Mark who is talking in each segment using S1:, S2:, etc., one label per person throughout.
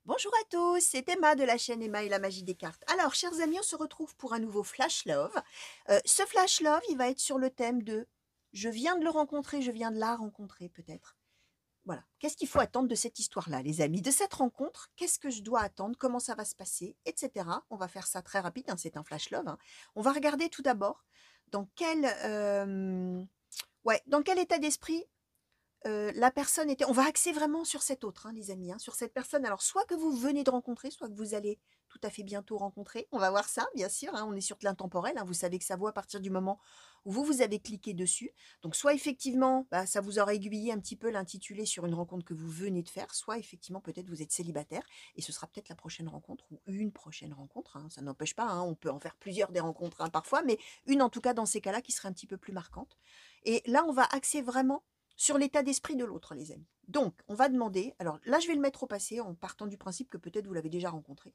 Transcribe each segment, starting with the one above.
S1: Bonjour à tous, c'est Emma de la chaîne Emma et la magie des cartes. Alors, chers amis, on se retrouve pour un nouveau Flash Love. Ce Flash Love, il va être sur le thème de je viens de le rencontrer, je viens de la rencontrer peut-être. Voilà. Qu'est-ce qu'il faut attendre de cette histoire-là, les amis? De cette rencontre, qu'est-ce que je dois attendre? Comment ça va se passer? Etc. On va faire ça très rapide, hein, c'est un Flash Love. Hein. On va regarder tout d'abord dans quel état d'esprit la personne était on va axer vraiment sur cet autre, hein, les amis, hein, sur cette personne. Alors, soit que vous venez de rencontrer, soit que vous allez tout à fait bientôt rencontrer. On va voir ça, bien sûr, hein, on est sur de l'intemporel, hein, vous savez que ça vaut à partir du moment où vous avez cliqué dessus. Donc, soit effectivement, bah, ça vous aura aiguillé un petit peu l'intitulé sur une rencontre que vous venez de faire, soit effectivement, peut-être vous êtes célibataire et ce sera peut-être la prochaine rencontre ou une prochaine rencontre. Hein, ça n'empêche pas, hein, on peut en faire plusieurs des rencontres hein, parfois, mais une en tout cas dans ces cas-là qui serait un petit peu plus marquante. Et là, on va axer vraiment sur l'état d'esprit de l'autre, les amis. Donc, on va demander, alors là, je vais le mettre au passé en partant du principe que peut-être vous l'avez déjà rencontré.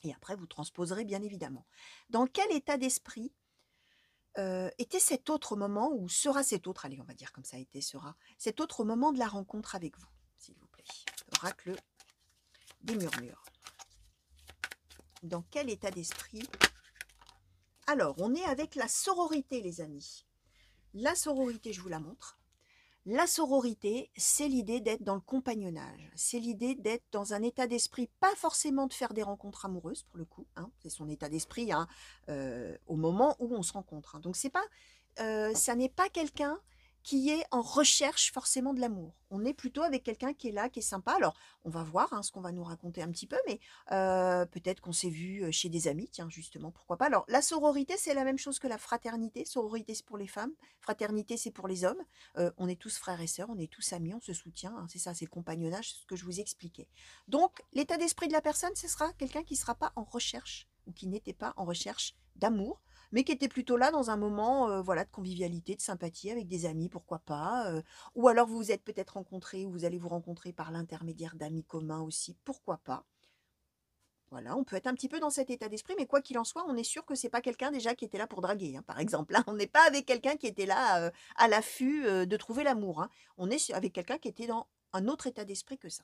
S1: Et après, vous transposerez bien évidemment. Dans quel état d'esprit était cet autre moment, ou sera cet autre, allez, on va dire comme ça, sera, cet autre moment de la rencontre avec vous, s'il vous plaît. Oracle des murmures. Dans quel état d'esprit? Alors, on est avec la sororité, les amis. La sororité, je vous la montre. La sororité, c'est l'idée d'être dans le compagnonnage. C'est l'idée d'être dans un état d'esprit, pas forcément de faire des rencontres amoureuses, pour le coup. Hein, c'est son état d'esprit hein, au moment où on se rencontre. Hein. Donc, ça n'est pas quelqu'un qui est en recherche forcément de l'amour. On est plutôt avec quelqu'un qui est là, qui est sympa. Alors, on va voir hein, ce qu'on va nous raconter un petit peu, mais peut-être qu'on s'est vu chez des amis, tiens, justement, pourquoi pas. Alors, la sororité, c'est la même chose que la fraternité. Sororité, c'est pour les femmes. Fraternité, c'est pour les hommes. On est tous frères et sœurs, on est tous amis, on se soutient. Hein, c'est ça, c'est le compagnonnage, c'est ce que je vous expliquais. Donc, l'état d'esprit de la personne, ce sera quelqu'un qui ne sera pas en recherche ou qui n'était pas en recherche d'amour, mais qui était plutôt là dans un moment voilà, de convivialité, de sympathie avec des amis, pourquoi pas. Ou alors vous vous êtes peut-être rencontrés ou vous allez vous rencontrer par l'intermédiaire d'amis communs aussi, pourquoi pas. Voilà, on peut être un petit peu dans cet état d'esprit, mais quoi qu'il en soit, on est sûr que c'est pas quelqu'un déjà qui était là pour draguer, hein, par exemple. Hein. On n'est pas avec quelqu'un qui était là à l'affût de trouver l'amour. Hein. On est avec quelqu'un qui était dans un autre état d'esprit que ça.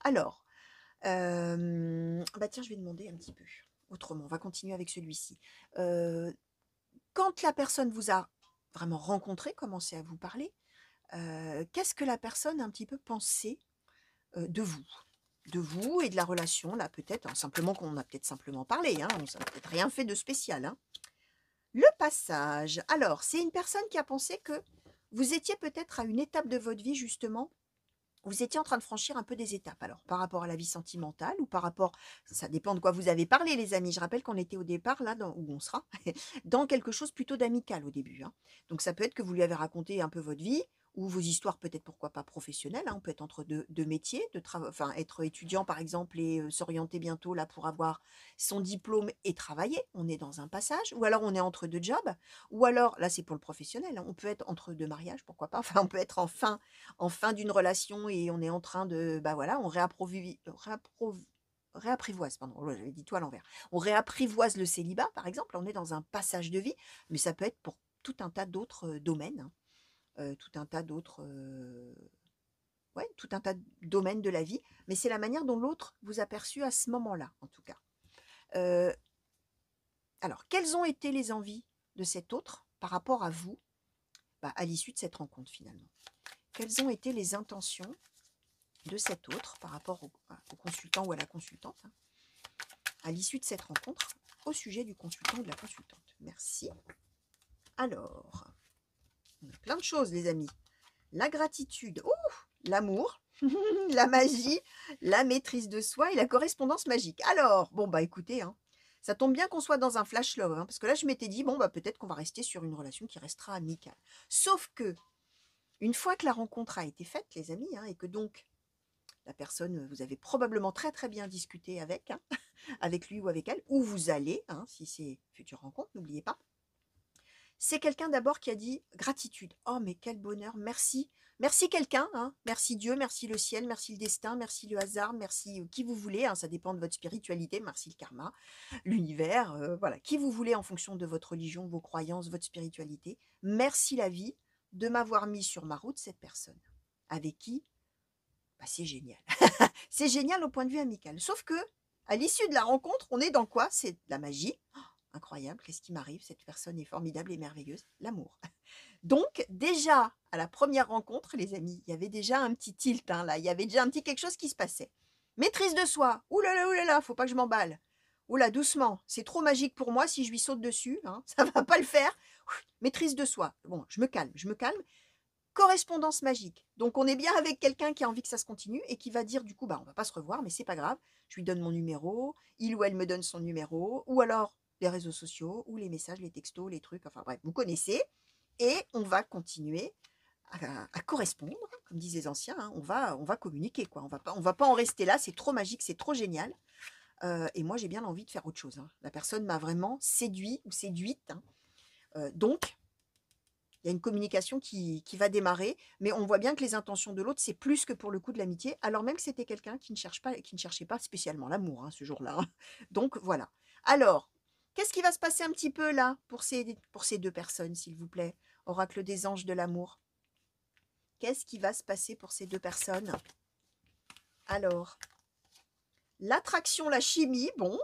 S1: Alors, bah tiens, je vais demander un petit peu autrement. On va continuer avec celui-ci. Quand la personne vous a vraiment rencontré, commencé à vous parler, qu'est-ce que la personne a un petit peu pensé de vous? De vous et de la relation, là, peut-être, hein, simplement qu'on a peut-être simplement parlé, hein, on n'a peut-être rien fait de spécial. Hein. Le passage. Alors, c'est une personne qui a pensé que vous étiez peut-être à une étape de votre vie, justement, vous étiez en train de franchir un peu des étapes. Alors, par rapport à la vie sentimentale ou par rapport, ça dépend de quoi vous avez parlé, les amis. Je rappelle qu'on était au départ, là, où on sera, dans quelque chose plutôt d'amical au début. Hein. Donc, ça peut être que vous lui avez raconté un peu votre vie ou vos histoires, peut-être pourquoi pas professionnelles. Hein. On peut être entre deux métiers, enfin, être étudiant, par exemple, et s'orienter bientôt là pour avoir son diplôme et travailler. On est dans un passage. Ou alors, on est entre deux jobs. Ou alors, là, c'est pour le professionnel. Hein. On peut être entre deux mariages, pourquoi pas. Enfin, on peut être en fin d'une relation et on est en train de, bah voilà, on réapprivoise, pardon, oh j'avais dit tout à l'envers. On réapprivoise le célibat, par exemple, on est dans un passage de vie, mais ça peut être pour tout un tas d'autres domaines, hein, tout un tas d'autres, ouais, tout un tas de domaines de la vie, mais c'est la manière dont l'autre vous a perçu à ce moment-là, en tout cas. Euh, alors, quelles ont été les envies de cet autre par rapport à vous, bah, à l'issue de cette rencontre finalement? Quelles ont été les intentions de cet autre par rapport au consultant ou à la consultante, hein, à l'issue de cette rencontre, au sujet du consultant ou de la consultante. Merci. Alors, on a plein de choses, les amis. La gratitude, l'amour, la magie, la maîtrise de soi et la correspondance magique. Alors, bon, bah écoutez, hein, ça tombe bien qu'on soit dans un flash love, hein, parce que là, je m'étais dit, bon, bah peut-être qu'on va rester sur une relation qui restera amicale. Sauf que, une fois que la rencontre a été faite, les amis, hein, et que donc la personne, vous avez probablement très très bien discuté avec, hein, avec lui ou avec elle, où vous allez, hein, si c'est future rencontre, n'oubliez pas. C'est quelqu'un d'abord qui a dit gratitude. Oh mais quel bonheur, merci. Merci quelqu'un, hein, merci Dieu, merci le ciel, merci le destin, merci le hasard, merci qui vous voulez, hein, ça dépend de votre spiritualité, merci le karma, l'univers, voilà, qui vous voulez en fonction de votre religion, vos croyances, votre spiritualité. Merci la vie de m'avoir mis sur ma route cette personne, avec qui bah, c'est génial. C'est génial au point de vue amical. Sauf que, à l'issue de la rencontre, on est dans quoi? C'est de la magie. Oh, incroyable, qu'est-ce qui m'arrive? Cette personne est formidable et merveilleuse. L'amour. Donc, déjà, à la première rencontre, les amis, il y avait déjà un petit tilt, hein, là. Il y avait déjà un petit quelque chose qui se passait. Maîtrise de soi. Ouh là là, faut pas que je m'emballe. Ouh là, doucement. C'est trop magique pour moi si je lui saute dessus, hein. Ça va pas le faire. Maîtrise de soi. Bon, je me calme, je me calme. Correspondance magique. Donc, on est bien avec quelqu'un qui a envie que ça se continue et qui va dire, du coup, bah, on va pas se revoir, mais c'est pas grave. Je lui donne mon numéro, il ou elle me donne son numéro, ou alors les réseaux sociaux, ou les messages, les textos, les trucs, enfin bref, vous connaissez. Et on va continuer à correspondre, comme disent les anciens, hein. On va communiquer, quoi. On va pas en rester là, c'est trop magique, c'est trop génial. Et moi, j'ai bien envie de faire autre chose, hein. La personne m'a vraiment séduit ou séduite, hein. Donc, il y a une communication qui va démarrer, mais on voit bien que les intentions de l'autre, c'est plus que pour le coup de l'amitié, alors même que c'était quelqu'un qui ne cherchait pas spécialement l'amour, hein, ce jour-là, hein. Donc voilà. Alors, qu'est-ce qui va se passer un petit peu là pour ces deux personnes, s'il vous plaît? Oracle des anges de l'amour. Qu'est-ce qui va se passer pour ces deux personnes? Alors, l'attraction, la chimie, bon,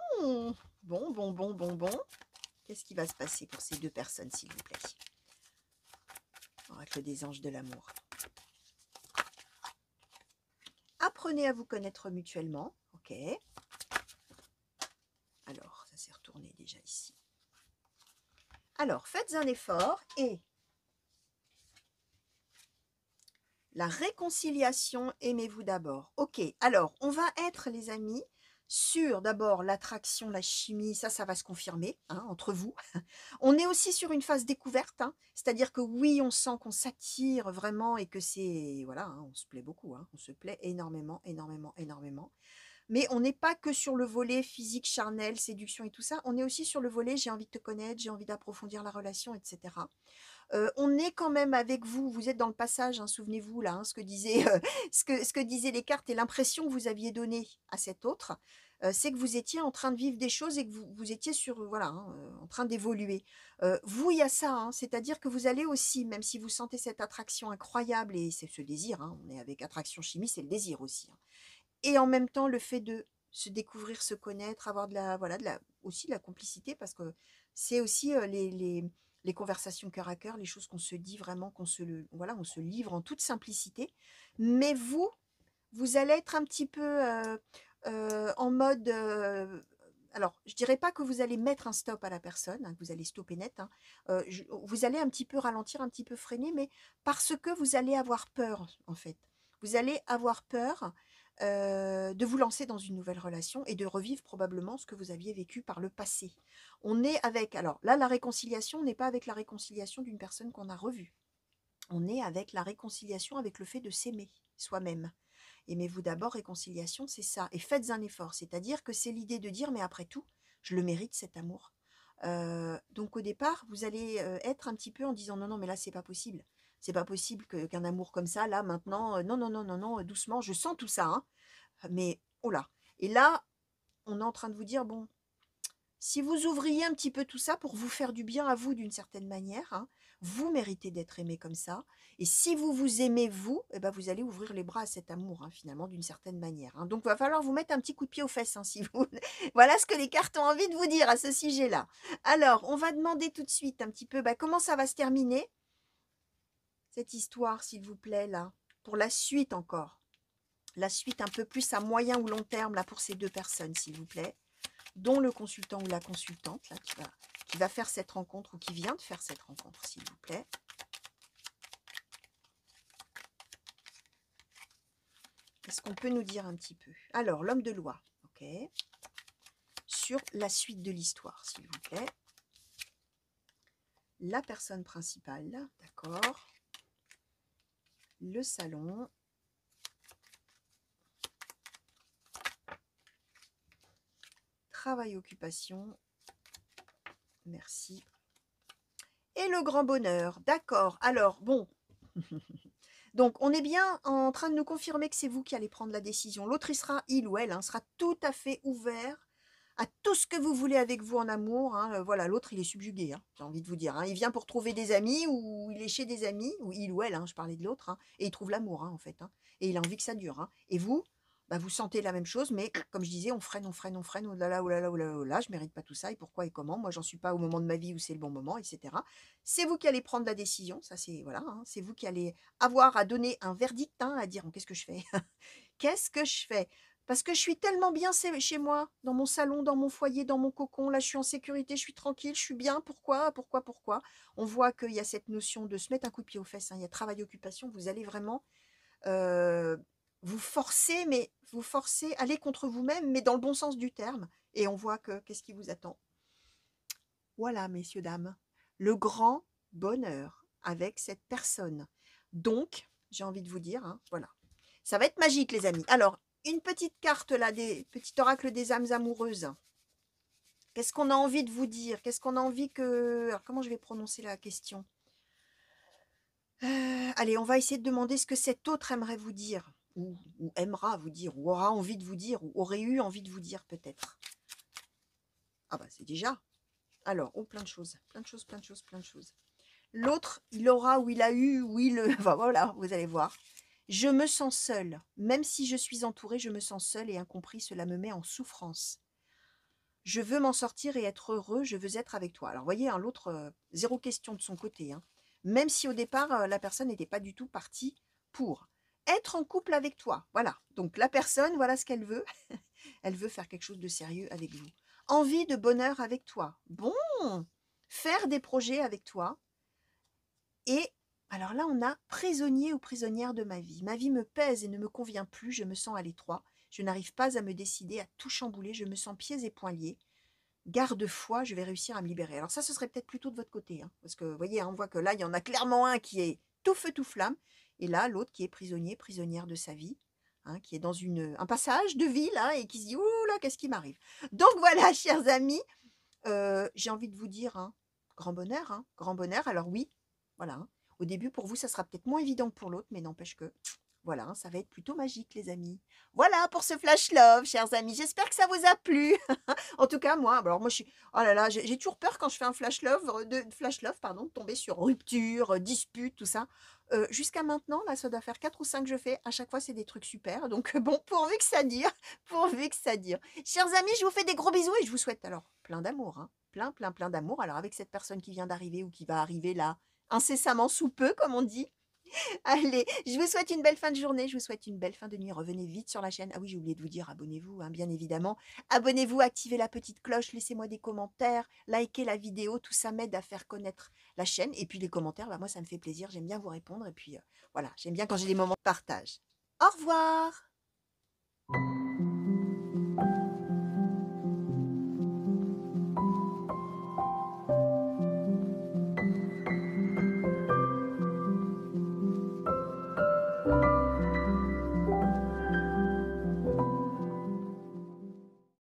S1: bon, bon, bon, bon, bon. Qu'est-ce qui va se passer pour ces deux personnes, s'il vous plaît? Oracle des anges de l'amour. Apprenez à vous connaître mutuellement. Ok. Alors, ça s'est retourné déjà ici. Alors, faites un effort et la réconciliation, aimez-vous d'abord. Ok, alors, on va être, les amis, sur d'abord l'attraction, la chimie, ça va se confirmer, hein, entre vous. On est aussi sur une phase découverte, hein, c'est-à-dire que oui, on sent qu'on s'attire vraiment et que c'est, voilà, hein, on se plaît beaucoup, hein, on se plaît énormément, énormément, énormément. Mais on n'est pas que sur le volet physique, charnel, séduction et tout ça, on est aussi sur le volet j'ai envie de te connaître, j'ai envie d'approfondir la relation, etc. On est quand même avec vous, vous êtes dans le passage, hein, souvenez-vous là, hein, ce que disaient ce que disaient les cartes et l'impression que vous aviez donnée à cet autre, c'est que vous étiez en train de vivre des choses et que vous étiez sur, voilà, hein, en train d'évoluer. Vous, il y a ça, hein, c'est-à-dire que vous allez aussi, même si vous sentez cette attraction incroyable et c'est ce désir, hein, on est avec attraction chimie, c'est le désir aussi, hein. Et en même temps, le fait de se découvrir, se connaître, avoir de la, voilà, aussi de la complicité, parce que c'est aussi les conversations cœur à cœur, les choses qu'on se dit vraiment, voilà, on se livre en toute simplicité. Mais vous allez être un petit peu en mode. Alors, je dirais pas que vous allez mettre un stop à la personne, hein, que vous allez stopper net, hein. Vous allez un petit peu ralentir, un petit peu freiner, mais parce que vous allez avoir peur, en fait. Vous allez avoir peur de vous lancer dans une nouvelle relation et de revivre probablement ce que vous aviez vécu par le passé. On est avec, alors là, la réconciliation n'est pas avec la réconciliation d'une personne qu'on a revue. On est avec la réconciliation avec le fait de s'aimer soi-même. Aimez-vous d'abord, réconciliation, c'est ça. Et faites un effort, c'est-à-dire que c'est l'idée de dire, mais après tout, je le mérite cet amour. Donc au départ, vous allez être un petit peu en disant, non, non, mais là, c'est pas possible. C'est pas possible qu'un amour comme ça, là, maintenant, non, non, non, non, non, doucement, je sens tout ça, hein, mais oh là. Et là, on est en train de vous dire, bon, si vous ouvriez un petit peu tout ça pour vous faire du bien à vous d'une certaine manière, hein, vous méritez d'être aimé comme ça. Et si vous vous aimez vous, eh ben vous allez ouvrir les bras à cet amour, hein, finalement, d'une certaine manière, hein. Donc, il va falloir vous mettre un petit coup de pied aux fesses, hein, si vous... Voilà ce que les cartes ont envie de vous dire à ce sujet-là. Alors, on va demander tout de suite un petit peu comment ça va se terminer, cette histoire, s'il vous plaît, là, pour la suite encore. La suite un peu plus à moyen ou long terme, là, pour ces deux personnes, s'il vous plaît, dont le consultant ou la consultante là, qui va faire cette rencontre ou qui vient de faire cette rencontre, s'il vous plaît. Est-ce qu'on peut nous dire un petit peu? Alors, l'homme de loi, ok. Sur la suite de l'histoire, s'il vous plaît. La personne principale, d'accord. Le salon. Travail, occupation. Merci. Et le grand bonheur, d'accord. Alors, bon. Donc, on est bien en train de nous confirmer que c'est vous qui allez prendre la décision. L'autre, il ou elle, hein, sera tout à fait ouvert à tout ce que vous voulez avec vous en amour, hein. Voilà, l'autre, il est subjugué, hein, j'ai envie de vous dire, hein. Il vient pour trouver des amis ou il est chez des amis, ou il ou elle, hein, je parlais de l'autre, hein, et il trouve l'amour, hein, en fait, hein. et il a envie que ça dure, hein. Et vous, bah, vous sentez la même chose, mais comme je disais, on freine, on freine, on freine, oh là là, oh là là, oh là là, oh là là, je mérite pas tout ça, et pourquoi et comment, moi j'en suis pas au moment de ma vie où c'est le bon moment, etc. C'est vous qui allez prendre la décision, ça c'est, voilà, hein, c'est vous qui allez avoir à donner un verdict, hein, à dire, qu'est-ce que je fais? Qu'est-ce que je fais? Parce que je suis tellement bien chez moi, dans mon salon, dans mon foyer, dans mon cocon, là je suis en sécurité, je suis tranquille, je suis bien, pourquoi? On voit qu'il y a cette notion de se mettre un coup de pied aux fesses, hein, il y a travail-occupation, vous allez vraiment euh, vous forcer, mais vous forcer, aller contre vous-même, mais dans le bon sens du terme. Et on voit que qu'est-ce qui vous attend? Voilà, messieurs, dames, le grand bonheur avec cette personne. Donc, j'ai envie de vous dire, hein, voilà. Ça va être magique, les amis. Alors, une petite carte là, des petits oracles des âmes amoureuses. Qu'est-ce qu'on a envie de vous dire? Qu'est-ce qu'on a envie que... Alors, comment je vais prononcer la question? Allez, on va essayer de demander ce que cet autre aimerait vous dire, ou aimera vous dire, ou aura envie de vous dire, ou aurait eu envie de vous dire peut-être. Ah bah c'est déjà. Alors, oh, plein de choses, plein de choses, plein de choses, plein de choses. L'autre, il aura ou il a eu, ou il... Enfin voilà, vous allez voir. Je me sens seule. Même si je suis entourée, je me sens seule et incompris. Cela me met en souffrance. Je veux m'en sortir et être heureux. Je veux être avec toi. Alors, vous voyez, hein, l'autre, zéro question de son côté, hein. Même si au départ, la personne n'était pas du tout partie pour être en couple avec toi. Voilà. Donc, la personne, voilà ce qu'elle veut. Elle veut faire quelque chose de sérieux avec vous. Envie de bonheur avec toi. Bon, faire des projets avec toi. Et alors là, on a prisonnier ou prisonnière de ma vie. Ma vie me pèse et ne me convient plus. Je me sens à l'étroit. Je n'arrive pas à me décider, à tout chambouler. Je me sens pieds et poings liés. Garde-foi, je vais réussir à me libérer. Alors ça, ce serait peut-être plutôt de votre côté, hein, parce que vous voyez, hein, on voit que là, il y en a clairement un qui est tout feu, tout flamme, et là, l'autre qui est prisonnier, prisonnière de sa vie, hein, qui est dans un passage de vie, là, et qui se dit, ouh là, qu'est-ce qui m'arrive? Donc voilà, chers amis, j'ai envie de vous dire, hein, grand bonheur, hein, grand bonheur. Alors oui, voilà, hein, au début, pour vous, ça sera peut-être moins évident que pour l'autre, mais n'empêche que voilà, hein, ça va être plutôt magique, les amis. Voilà pour ce flash love, chers amis. J'espère que ça vous a plu. En tout cas, moi, alors moi, je suis, oh là là, j'ai toujours peur quand je fais un flash love, pardon, de tomber sur rupture, dispute, tout ça. Jusqu'à maintenant, là, ça doit faire 4 ou 5 que je fais. À chaque fois, c'est des trucs super. Donc, bon, pourvu que ça dure, pourvu que ça dure. Chers amis, je vous fais des gros bisous et je vous souhaite alors plein d'amour, hein. Plein, plein, plein d'amour. Alors, avec cette personne qui vient d'arriver ou qui va arriver là, incessamment sous peu, comme on dit. Allez, je vous souhaite une belle fin de journée, je vous souhaite une belle fin de nuit. Revenez vite sur la chaîne. Ah oui, j'ai oublié de vous dire, abonnez-vous, hein, bien évidemment. Abonnez-vous, activez la petite cloche, laissez-moi des commentaires, likez la vidéo, tout ça m'aide à faire connaître la chaîne. Et puis les commentaires, bah, moi ça me fait plaisir, j'aime bien vous répondre. Et puis voilà, j'aime bien quand j'ai des moments de partage. Au revoir!